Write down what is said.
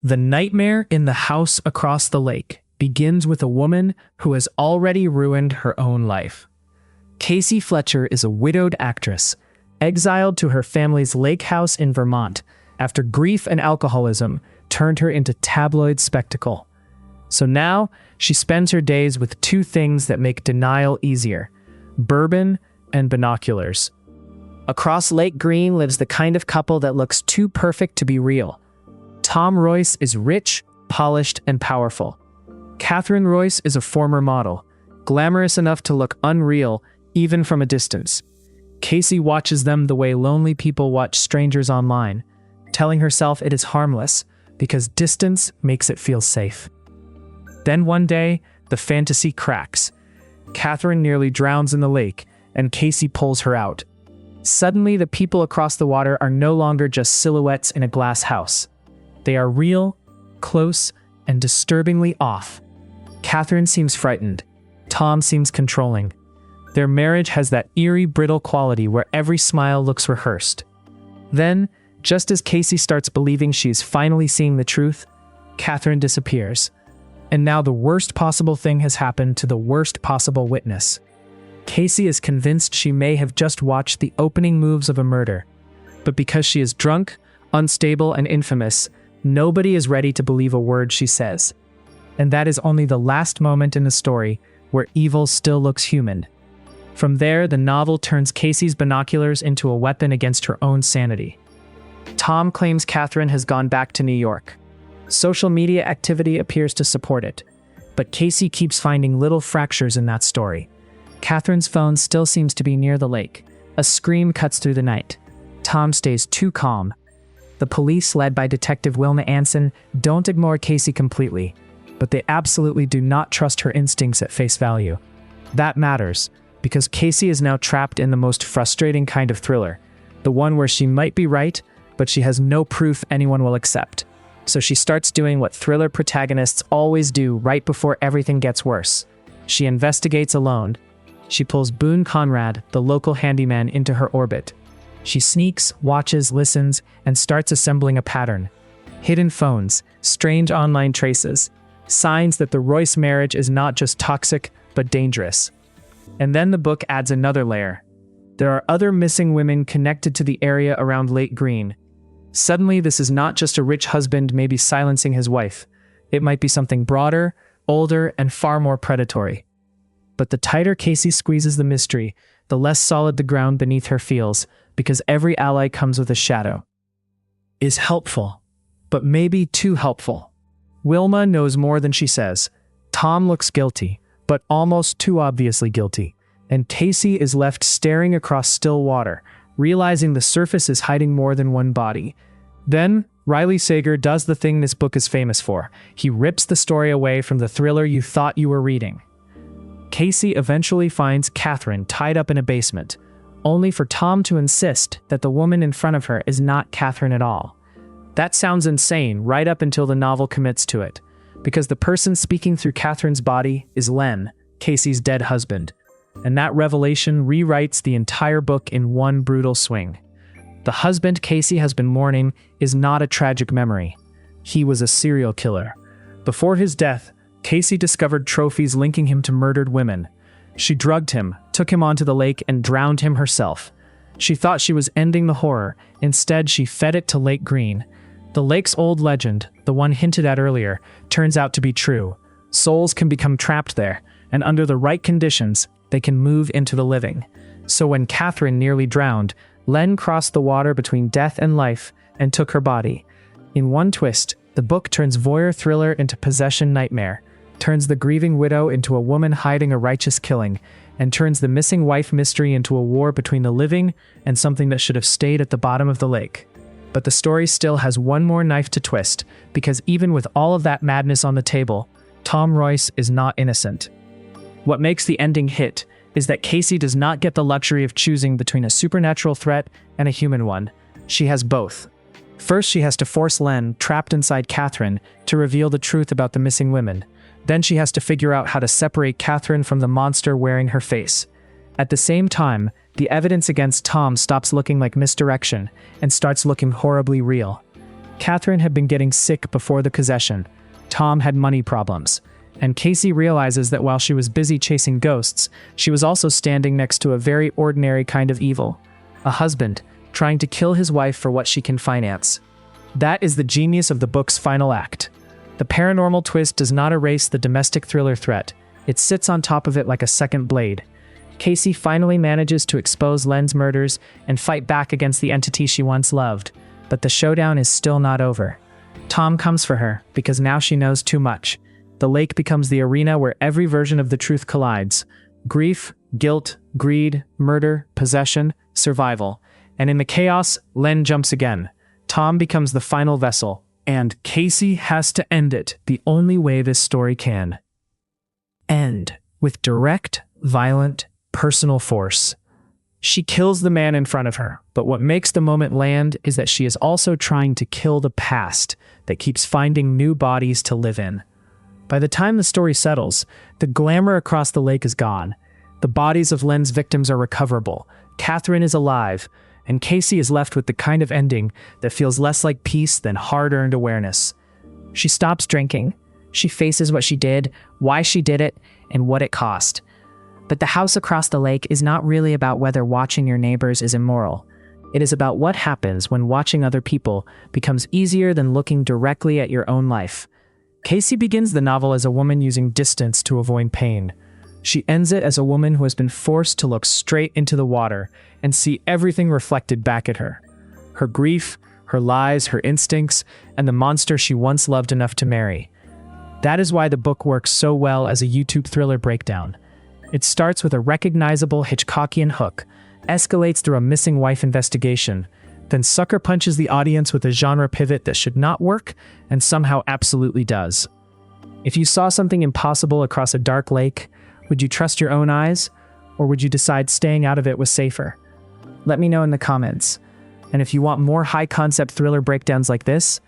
The nightmare in the house across the lake begins with a woman who has already ruined her own life. Casey Fletcher is a widowed actress, exiled to her family's lake house in Vermont after grief and alcoholism turned her into tabloid spectacle. So now, she spends her days with two things that make denial easier: bourbon and binoculars. Across Lake Green lives the kind of couple that looks too perfect to be real. Tom Royce is rich, polished, and powerful. Catherine Royce is a former model, glamorous enough to look unreal even from a distance. Casey watches them the way lonely people watch strangers online, telling herself it is harmless because distance makes it feel safe. Then one day, the fantasy cracks. Catherine nearly drowns in the lake, and Casey pulls her out. Suddenly, the people across the water are no longer just silhouettes in a glass house. They are real, close, and disturbingly off. Catherine seems frightened. Tom seems controlling. Their marriage has that eerie, brittle quality where every smile looks rehearsed. Then, just as Casey starts believing she's finally seeing the truth, Catherine disappears. And now the worst possible thing has happened to the worst possible witness. Casey is convinced she may have just watched the opening moves of a murder. But because she is drunk, unstable, and infamous, nobody is ready to believe a word she says. And that is only the last moment in the story where evil still looks human. From there, the novel turns Casey's binoculars into a weapon against her own sanity. Tom claims Catherine has gone back to New York. Social media activity appears to support it, but Casey keeps finding little fractures in that story. Catherine's phone still seems to be near the lake. A scream cuts through the night. Tom stays too calm. The police, led by Detective Wilma Anson, don't ignore Casey completely, but they absolutely do not trust her instincts at face value. That matters, because Casey is now trapped in the most frustrating kind of thriller, the one where she might be right, but she has no proof anyone will accept. So she starts doing what thriller protagonists always do right before everything gets worse. She investigates alone. She pulls Boone Conrad, the local handyman, into her orbit. She sneaks, watches, listens, and starts assembling a pattern. Hidden phones, strange online traces, signs that the Royce marriage is not just toxic, but dangerous. And then the book adds another layer. There are other missing women connected to the area around Lake Green. Suddenly, this is not just a rich husband maybe silencing his wife. It might be something broader, older, and far more predatory. But the tighter Casey squeezes the mystery, the less solid the ground beneath her feels, because every ally comes with a shadow. Is helpful, but maybe too helpful. Wilma knows more than she says. Tom looks guilty, but almost too obviously guilty. And Casey is left staring across still water, realizing the surface is hiding more than one body. Then, Riley Sager does the thing this book is famous for. He rips the story away from the thriller you thought you were reading. Casey eventually finds Catherine tied up in a basement, only for Tom to insist that the woman in front of her is not Catherine at all. That sounds insane right up until the novel commits to it, because the person speaking through Catherine's body is Len, Casey's dead husband. And that revelation rewrites the entire book in one brutal swing. The husband Casey has been mourning is not a tragic memory. He was a serial killer. Before his death, Casey discovered trophies linking him to murdered women. She drugged him, took him onto the lake, and drowned him herself. She thought she was ending the horror. Instead, she fed it to Lake Green. The lake's old legend, the one hinted at earlier, turns out to be true. Souls can become trapped there, and under the right conditions, they can move into the living. So when Catherine nearly drowned, Len crossed the water between death and life and took her body. In one twist, the book turns voyeur thriller into possession nightmare, turns the grieving widow into a woman hiding a righteous killing, and turns the missing wife mystery into a war between the living and something that should have stayed at the bottom of the lake. But the story still has one more knife to twist, because even with all of that madness on the table, Tom Royce is not innocent. What makes the ending hit is that Casey does not get the luxury of choosing between a supernatural threat and a human one. She has both. First, she has to force Len, trapped inside Catherine, to reveal the truth about the missing women. Then she has to figure out how to separate Catherine from the monster wearing her face. At the same time, the evidence against Tom stops looking like misdirection and starts looking horribly real. Catherine had been getting sick before the possession. Tom had money problems. And Casey realizes that while she was busy chasing ghosts, she was also standing next to a very ordinary kind of evil. A husband, trying to kill his wife for what she can finance. That is the genius of the book's final act. The paranormal twist does not erase the domestic thriller threat. It sits on top of it like a second blade. Casey finally manages to expose Len's murders and fight back against the entity she once loved. But the showdown is still not over. Tom comes for her, because now she knows too much. The lake becomes the arena where every version of the truth collides. Grief, guilt, greed, murder, possession, survival. And in the chaos, Len jumps again. Tom becomes the final vessel, and Casey has to end it the only way this story can. End. With direct, violent, personal force. She kills the man in front of her, but what makes the moment land is that she is also trying to kill the past that keeps finding new bodies to live in. By the time the story settles, the glamour across the lake is gone. The bodies of Len's victims are recoverable. Catherine is alive, and Casey is left with the kind of ending that feels less like peace than hard-earned awareness. She stops drinking. She faces what she did, why she did it, and what it cost. But the house across the lake is not really about whether watching your neighbors is immoral. It is about what happens when watching other people becomes easier than looking directly at your own life. Casey begins the novel as a woman using distance to avoid pain. She ends it as a woman who has been forced to look straight into the water and see everything reflected back at her. Her grief, her lies, her instincts, and the monster she once loved enough to marry. That is why the book works so well as a YouTube thriller breakdown. It starts with a recognizable Hitchcockian hook, escalates through a missing wife investigation, then sucker punches the audience with a genre pivot that should not work and somehow absolutely does. If you saw something impossible across a dark lake, would you trust your own eyes, or would you decide staying out of it was safer? Let me know in the comments. And if you want more high-concept thriller breakdowns like this,